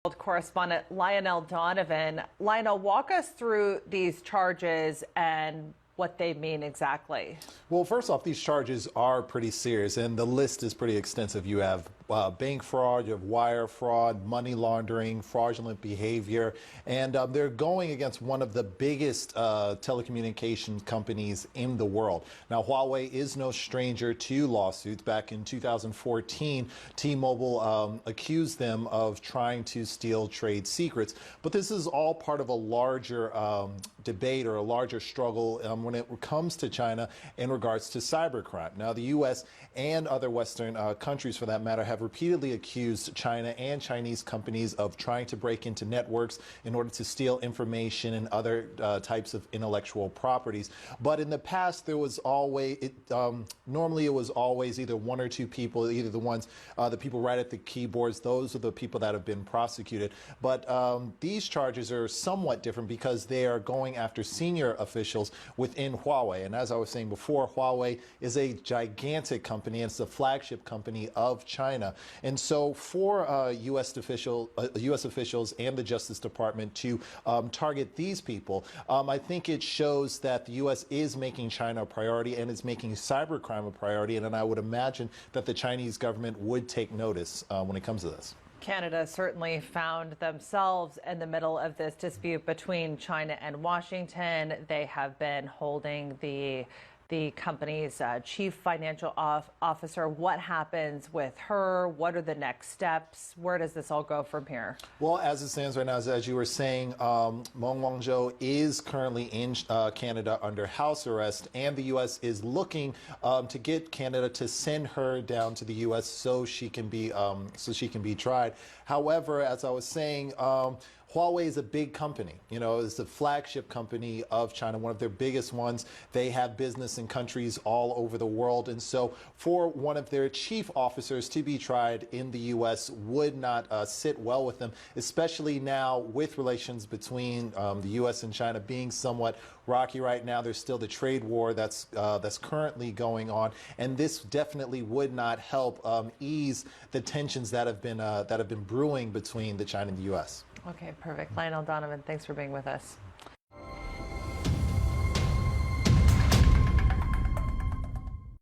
Correspondent Lionel Donovan. Lionel, walk us through these charges and what they mean exactly. Well, first off, these charges are pretty serious, and the list is pretty extensive. You have bank fraud, you have wire fraud, money laundering, fraudulent behavior, and they're going against one of the biggest telecommunications companies in the world. Now, Huawei is no stranger to lawsuits. Back in 2014, T-Mobile accused them of trying to steal trade secrets, but this is all part of a larger debate or a larger struggle when it comes to China in regards to cybercrime. Now, the U.S. and other Western countries, for that matter, have repeatedly accused China and Chinese companies of trying to break into networks in order to steal information and other types of intellectual properties. But in the past, there was always, normally it was always either one or two people, either the people right at the keyboards, those are the people that have been prosecuted. But these charges are somewhat different because they are going after senior officials within Huawei. And as I was saying before, Huawei is a gigantic company, and it's the flagship company of China. And so for U.S. officials and the Justice Department to target these people, I think it shows that the U.S. is making China a priority and is making cybercrime a priority. And then I would imagine that the Chinese government would take notice when it comes to this. Canada certainly found themselves in the middle of this dispute between China and Washington. They have been holding the company's chief financial officer. What happens with her? What are the next steps? Where does this all go from here? Well, as it stands right now, as you were saying, Meng Wanzhou is currently in Canada under house arrest, and the U.S. is looking to get Canada to send her down to the U.S. so she can be tried. However, as I was saying, Huawei is a big company. You know, it's the flagship company of China, one of their biggest ones. They have business in countries all over the world. And so for one of their chief officers to be tried in the U.S. would not sit well with them, especially now with relations between the U.S. and China being somewhat rocky right now. There's still the trade war that's currently going on. And this definitely would not help ease the tensions that have been brewing between the China and the U.S. Okay, perfect. Lionel Donovan, thanks for being with us.